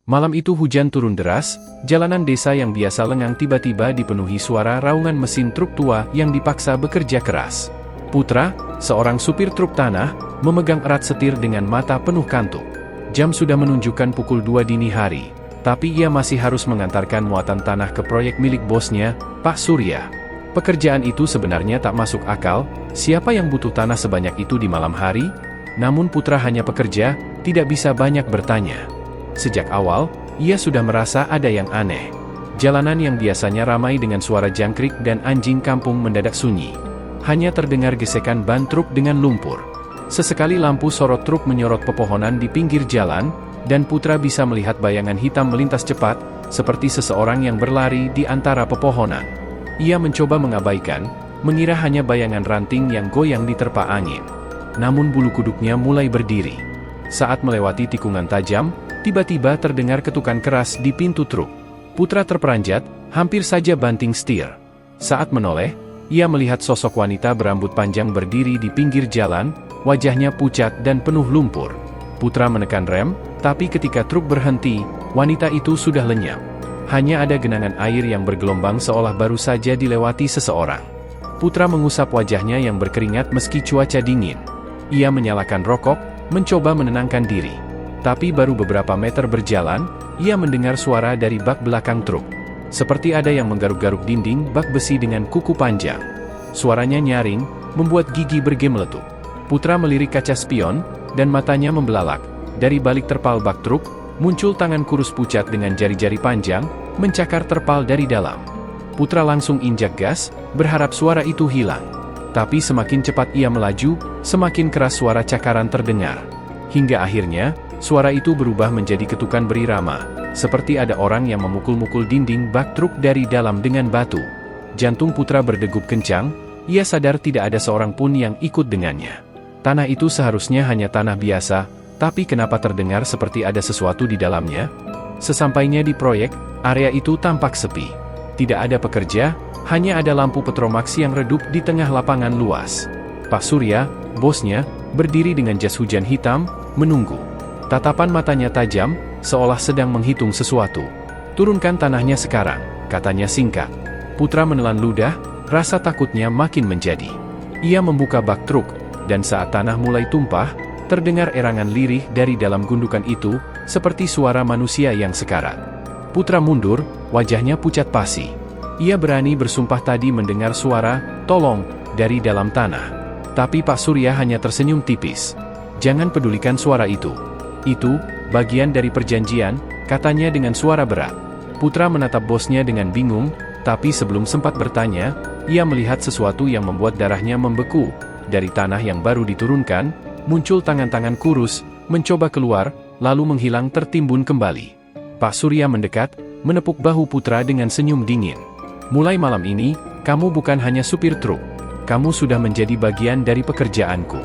Malam itu hujan turun deras, jalanan desa yang biasa lengang tiba-tiba dipenuhi suara raungan mesin truk tua yang dipaksa bekerja keras. Putra, seorang supir truk tanah, memegang erat setir dengan mata penuh kantuk. Jam sudah menunjukkan pukul 2 dini hari, tapi ia masih harus mengantarkan muatan tanah ke proyek milik bosnya, Pak Surya. Pekerjaan itu sebenarnya tak masuk akal, siapa yang butuh tanah sebanyak itu di malam hari? Namun Putra hanya pekerja, tidak bisa banyak bertanya. Sejak awal, ia sudah merasa ada yang aneh. Jalanan yang biasanya ramai dengan suara jangkrik dan anjing kampung mendadak sunyi. Hanya terdengar gesekan ban truk dengan lumpur. Sesekali lampu sorot truk menyorot pepohonan di pinggir jalan, dan Putra bisa melihat bayangan hitam melintas cepat, seperti seseorang yang berlari di antara pepohonan. Ia mencoba mengabaikan, mengira hanya bayangan ranting yang goyang diterpa angin. Namun bulu kuduknya mulai berdiri. Saat melewati tikungan tajam, tiba-tiba terdengar ketukan keras di pintu truk. Putra terperanjat, hampir saja banting setir. Saat menoleh, ia melihat sosok wanita berambut panjang berdiri di pinggir jalan, wajahnya pucat dan penuh lumpur. Putra menekan rem, tapi ketika truk berhenti, wanita itu sudah lenyap. Hanya ada genangan air yang bergelombang seolah baru saja dilewati seseorang. Putra mengusap wajahnya yang berkeringat meski cuaca dingin. Ia menyalakan rokok, mencoba menenangkan diri. Tapi baru beberapa meter berjalan, ia mendengar suara dari bak belakang truk. Seperti ada yang menggaruk-garuk dinding bak besi dengan kuku panjang. Suaranya nyaring, membuat gigi bergemeletup. Putra melirik kaca spion, dan matanya membelalak. Dari balik terpal bak truk, muncul tangan kurus pucat dengan jari-jari panjang, mencakar terpal dari dalam. Putra langsung injak gas, berharap suara itu hilang. Tapi semakin cepat ia melaju, semakin keras suara cakaran terdengar. Hingga akhirnya, suara itu berubah menjadi ketukan berirama, seperti ada orang yang memukul-mukul dinding bak truk dari dalam dengan batu. Jantung Putra berdegup kencang, ia sadar tidak ada seorang pun yang ikut dengannya. Tanah itu seharusnya hanya tanah biasa, tapi kenapa terdengar seperti ada sesuatu di dalamnya? Sesampainya di proyek, area itu tampak sepi. Tidak ada pekerja, hanya ada lampu petromax yang redup di tengah lapangan luas. Pak Surya, bosnya, berdiri dengan jas hujan hitam, menunggu. Tatapan matanya tajam, seolah sedang menghitung sesuatu. "Turunkan tanahnya sekarang," katanya singkat. Putra menelan ludah, rasa takutnya makin menjadi. Ia membuka bak truk, dan saat tanah mulai tumpah, terdengar erangan lirih dari dalam gundukan itu, seperti suara manusia yang sekarat. Putra mundur, wajahnya pucat pasi. Ia berani bersumpah tadi mendengar suara, "Tolong," dari dalam tanah. Tapi Pak Surya hanya tersenyum tipis. "Jangan pedulikan suara itu. Itu, bagian dari perjanjian," katanya dengan suara berat. Putra menatap bosnya dengan bingung, tapi sebelum sempat bertanya, ia melihat sesuatu yang membuat darahnya membeku. Dari tanah yang baru diturunkan, muncul tangan-tangan kurus, mencoba keluar, lalu menghilang tertimbun kembali. Pak Surya mendekat, menepuk bahu Putra dengan senyum dingin. "Mulai malam ini, kamu bukan hanya supir truk. Kamu sudah menjadi bagian dari pekerjaanku."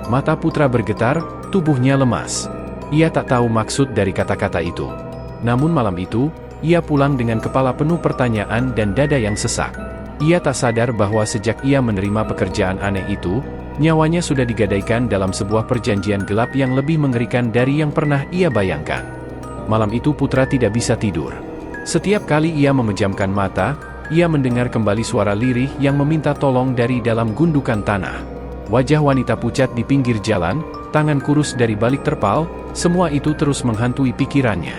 Mata Putra bergetar, tubuhnya lemas. Ia tak tahu maksud dari kata-kata itu. Namun malam itu, ia pulang dengan kepala penuh pertanyaan dan dada yang sesak. Ia tak sadar bahwa sejak ia menerima pekerjaan aneh itu, nyawanya sudah digadaikan dalam sebuah perjanjian gelap yang lebih mengerikan dari yang pernah ia bayangkan. Malam itu Putra tidak bisa tidur. Setiap kali ia memejamkan mata, ia mendengar kembali suara lirih yang meminta tolong dari dalam gundukan tanah. Wajah wanita pucat di pinggir jalan, tangan kurus dari balik terpal, semua itu terus menghantui pikirannya.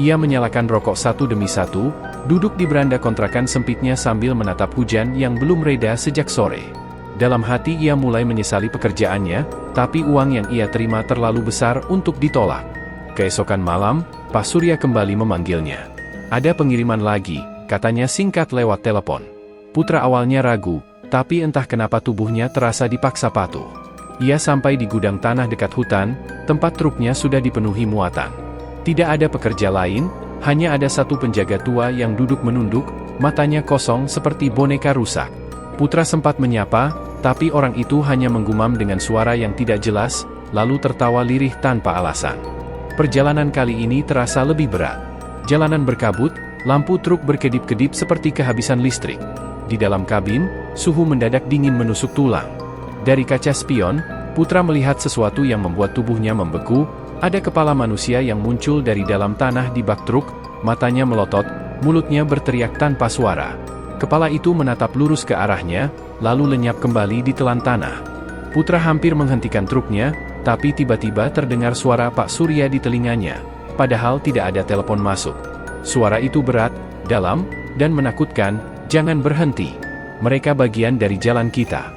Ia menyalakan rokok satu demi satu, duduk di beranda kontrakan sempitnya sambil menatap hujan yang belum reda sejak sore. Dalam hati ia mulai menyesali pekerjaannya, tapi uang yang ia terima terlalu besar untuk ditolak. Keesokan malam, Pak Surya kembali memanggilnya. "Ada pengiriman lagi," katanya singkat lewat telepon. Putra awalnya ragu, tapi entah kenapa tubuhnya terasa dipaksa patuh. Ia sampai di gudang tanah dekat hutan, tempat truknya sudah dipenuhi muatan. Tidak ada pekerja lain, hanya ada satu penjaga tua yang duduk menunduk, matanya kosong seperti boneka rusak. Putra sempat menyapa, tapi orang itu hanya menggumam dengan suara yang tidak jelas, lalu tertawa lirih tanpa alasan. Perjalanan kali ini terasa lebih berat. Jalanan berkabut, lampu truk berkedip-kedip seperti kehabisan listrik. Di dalam kabin, suhu mendadak dingin menusuk tulang. Dari kaca spion, Putra melihat sesuatu yang membuat tubuhnya membeku, Ada kepala manusia yang muncul dari dalam tanah di bak truk, matanya melotot, mulutnya berteriak tanpa suara. Kepala itu menatap lurus ke arahnya, lalu lenyap kembali di telan tanah. Putra hampir menghentikan truknya, tapi tiba-tiba terdengar suara Pak Surya di telinganya, padahal tidak ada telepon masuk. Suara itu berat, dalam, dan menakutkan, "Jangan berhenti. Mereka bagian dari jalan kita."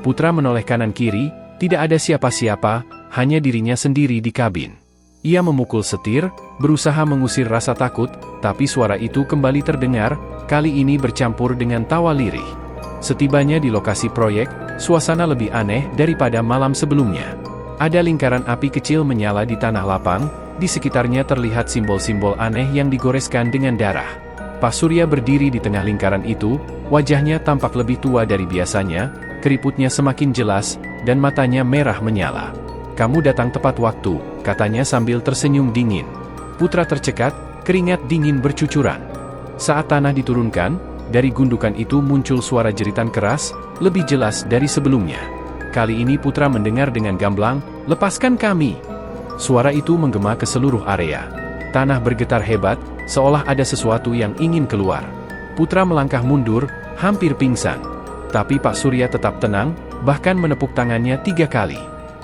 Putra menoleh kanan-kiri, tidak ada siapa-siapa, hanya dirinya sendiri di kabin. Ia memukul setir, berusaha mengusir rasa takut, tapi suara itu kembali terdengar, kali ini bercampur dengan tawa lirih. Setibanya di lokasi proyek, suasana lebih aneh daripada malam sebelumnya. Ada lingkaran api kecil menyala di tanah lapang, di sekitarnya terlihat simbol-simbol aneh yang digoreskan dengan darah. Pak Surya berdiri di tengah lingkaran itu, wajahnya tampak lebih tua dari biasanya, keriputnya semakin jelas, dan matanya merah menyala. "Kamu datang tepat waktu," katanya sambil tersenyum dingin. Putra tercekat, keringat dingin bercucuran. Saat tanah diturunkan, dari gundukan itu muncul suara jeritan keras, lebih jelas dari sebelumnya. Kali ini Putra mendengar dengan gamblang, "Lepaskan kami!" Suara itu menggema ke seluruh area. Tanah bergetar hebat, seolah ada sesuatu yang ingin keluar. Putra melangkah mundur, hampir pingsan. Tapi Pak Surya tetap tenang, bahkan menepuk tangannya 3 kali.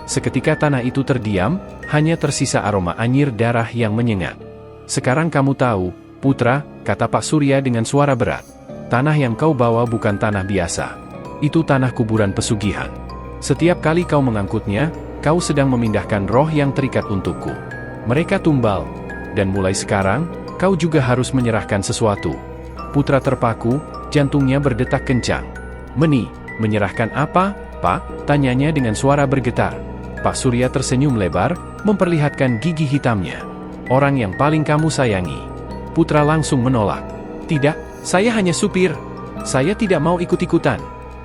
Seketika tanah itu terdiam, hanya tersisa aroma anyir darah yang menyengat. "Sekarang kamu tahu, Putra," kata Pak Surya dengan suara berat. "Tanah yang kau bawa bukan tanah biasa. Itu tanah kuburan pesugihan. Setiap kali kau mengangkutnya, kau sedang memindahkan roh yang terikat untukku. Mereka tumbal. Dan mulai sekarang, kau juga harus menyerahkan sesuatu." Putra terpaku, jantungnya berdetak kencang. Menyerahkan apa, Pak?" tanyanya dengan suara bergetar. Pak Surya tersenyum lebar, memperlihatkan gigi hitamnya. "Orang yang paling kamu sayangi." Putra langsung menolak. "Tidak, saya hanya supir. Saya tidak mau ikut-ikutan."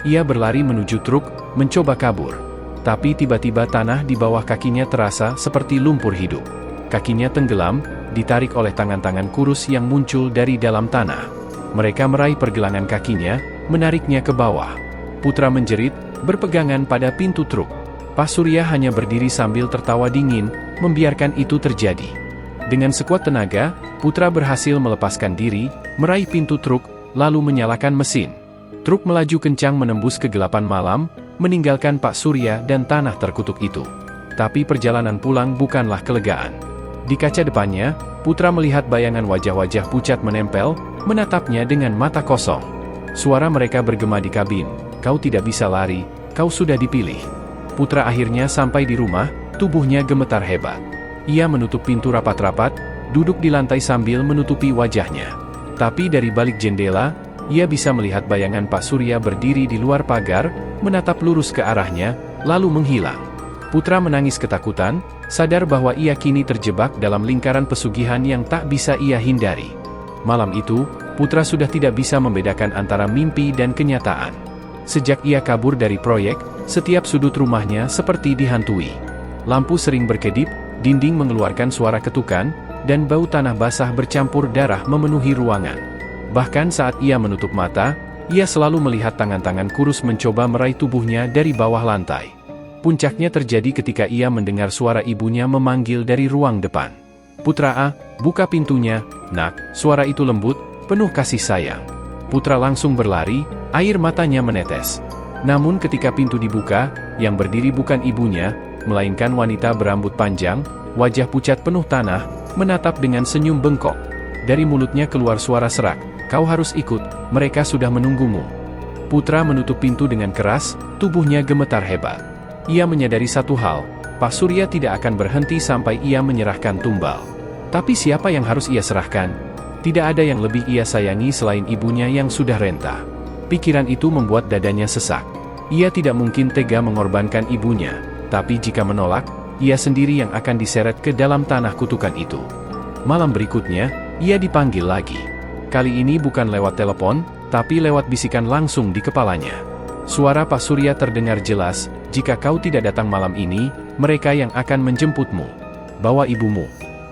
Ia berlari menuju truk, mencoba kabur. Tapi tiba-tiba tanah di bawah kakinya terasa seperti lumpur hidup. Kakinya tenggelam, ditarik oleh tangan-tangan kurus yang muncul dari dalam tanah. Mereka meraih pergelangan kakinya, menariknya ke bawah. Putra menjerit, berpegangan pada pintu truk. Pak Surya hanya berdiri sambil tertawa dingin, membiarkan itu terjadi. Dengan sekuat tenaga, Putra berhasil melepaskan diri, meraih pintu truk, lalu menyalakan mesin. Truk melaju kencang menembus kegelapan malam, meninggalkan Pak Surya dan tanah terkutuk itu. Tapi perjalanan pulang bukanlah kelegaan. Di kaca depannya, Putra melihat bayangan wajah-wajah pucat menempel, menatapnya dengan mata kosong. Suara mereka bergema di kabin, "Kau tidak bisa lari, kau sudah dipilih." Putra akhirnya sampai di rumah, tubuhnya gemetar hebat. Ia menutup pintu rapat-rapat, duduk di lantai sambil menutupi wajahnya. Tapi dari balik jendela, ia bisa melihat bayangan Pak Surya berdiri di luar pagar, menatap lurus ke arahnya, lalu menghilang. Putra menangis ketakutan, sadar bahwa ia kini terjebak dalam lingkaran pesugihan yang tak bisa ia hindari. Malam itu, Putra sudah tidak bisa membedakan antara mimpi dan kenyataan. Sejak ia kabur dari proyek, setiap sudut rumahnya seperti dihantui. Lampu sering berkedip, dinding mengeluarkan suara ketukan, dan bau tanah basah bercampur darah memenuhi ruangan. Bahkan saat ia menutup mata, ia selalu melihat tangan-tangan kurus mencoba meraih tubuhnya dari bawah lantai. Puncaknya terjadi ketika ia mendengar suara ibunya memanggil dari ruang depan. "Putra, buka pintunya, nak." Suara itu lembut, penuh kasih sayang. Putra langsung berlari, air matanya menetes. Namun ketika pintu dibuka, yang berdiri bukan ibunya, melainkan wanita berambut panjang, wajah pucat penuh tanah, menatap dengan senyum bengkok. Dari mulutnya keluar suara serak, "Kau harus ikut, mereka sudah menunggumu." Putra menutup pintu dengan keras, tubuhnya gemetar hebat. Ia menyadari satu hal, Pak Surya tidak akan berhenti sampai ia menyerahkan tumbal. Tapi siapa yang harus ia serahkan? Tidak ada yang lebih ia sayangi selain ibunya yang sudah renta. Pikiran itu membuat dadanya sesak. Ia tidak mungkin tega mengorbankan ibunya, tapi jika menolak, ia sendiri yang akan diseret ke dalam tanah kutukan itu. Malam berikutnya, ia dipanggil lagi. Kali ini bukan lewat telepon, tapi lewat bisikan langsung di kepalanya. Suara Pak Surya terdengar jelas, "Jika kau tidak datang malam ini, mereka yang akan menjemputmu. Bawa ibumu.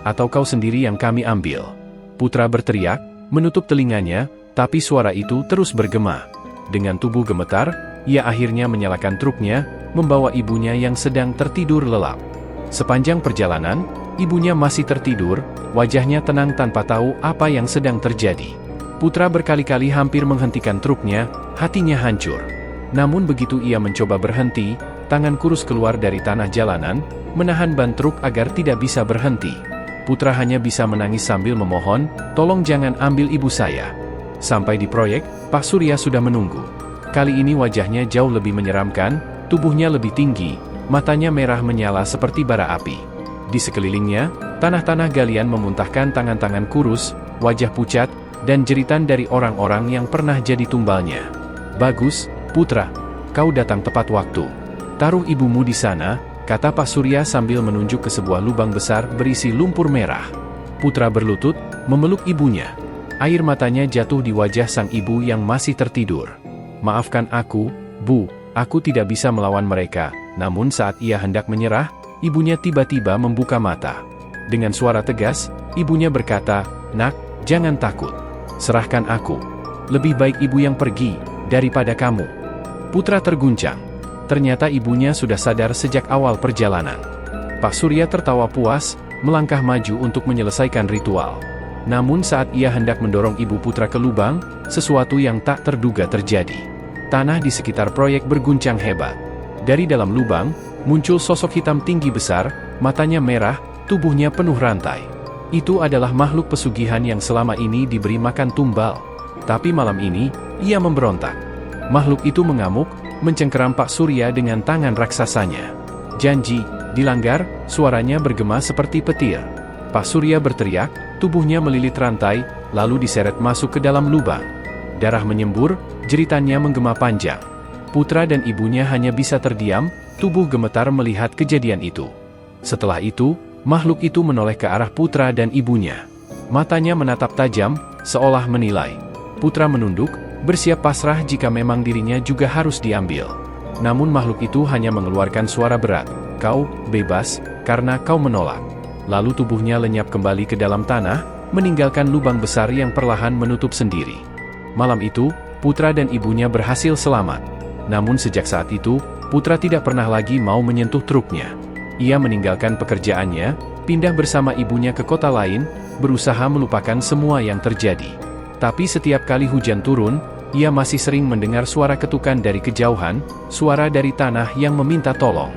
Atau kau sendiri yang kami ambil." Putra berteriak, menutup telinganya, tapi suara itu terus bergema. Dengan tubuh gemetar, ia akhirnya menyalakan truknya, membawa ibunya yang sedang tertidur lelap. Sepanjang perjalanan, Ibunya masih tertidur, wajahnya tenang tanpa tahu apa yang sedang terjadi. Putra berkali-kali hampir menghentikan truknya, hatinya hancur. Namun begitu ia mencoba berhenti, tangan kurus keluar dari tanah jalanan, menahan ban truk agar tidak bisa berhenti. Putra hanya bisa menangis sambil memohon, "Tolong jangan ambil ibu saya." Sampai di proyek, Pak Surya sudah menunggu. Kali ini wajahnya jauh lebih menyeramkan, tubuhnya lebih tinggi, matanya merah menyala seperti bara api. Di sekelilingnya, tanah-tanah galian memuntahkan tangan-tangan kurus, wajah pucat, dan jeritan dari orang-orang yang pernah jadi tumbalnya. "Bagus, Putra, kau datang tepat waktu. Taruh ibumu di sana," kata Pak Surya sambil menunjuk ke sebuah lubang besar berisi lumpur merah. Putra berlutut, memeluk ibunya. Air matanya jatuh di wajah sang ibu yang masih tertidur. "Maafkan aku, Bu, aku tidak bisa melawan mereka." Namun saat ia hendak menyerah, ibunya tiba-tiba membuka mata. Dengan suara tegas, ibunya berkata, "Nak, jangan takut. Serahkan aku. Lebih baik ibu yang pergi, daripada kamu." Putra terguncang. Ternyata ibunya sudah sadar sejak awal perjalanan. Pak Surya tertawa puas, melangkah maju untuk menyelesaikan ritual. Namun saat ia hendak mendorong ibu Putra ke lubang, sesuatu yang tak terduga terjadi. Tanah di sekitar proyek berguncang hebat. Dari dalam lubang, muncul sosok hitam tinggi besar, matanya merah, tubuhnya penuh rantai. Itu adalah makhluk pesugihan yang selama ini diberi makan tumbal. Tapi malam ini, ia memberontak. Makhluk itu mengamuk, mencengkeram Pak Surya dengan tangan raksasanya. "Janji, dilanggar," suaranya bergema seperti petir. Pak Surya berteriak, tubuhnya melilit rantai, lalu diseret masuk ke dalam lubang. Darah menyembur, jeritannya menggema panjang. Putra dan ibunya hanya bisa terdiam, tubuh gemetar melihat kejadian itu. Setelah itu, makhluk itu menoleh ke arah Putra dan ibunya. Matanya menatap tajam, seolah menilai. Putra menunduk, bersiap pasrah jika memang dirinya juga harus diambil. Namun makhluk itu hanya mengeluarkan suara berat, "Kau bebas, karena kau menolak." Lalu tubuhnya lenyap kembali ke dalam tanah, meninggalkan lubang besar yang perlahan menutup sendiri. Malam itu, Putra dan ibunya berhasil selamat. Namun sejak saat itu, Putra tidak pernah lagi mau menyentuh truknya. Ia meninggalkan pekerjaannya, pindah bersama ibunya ke kota lain, berusaha melupakan semua yang terjadi. Tapi setiap kali hujan turun, ia masih sering mendengar suara ketukan dari kejauhan, suara dari tanah yang meminta tolong.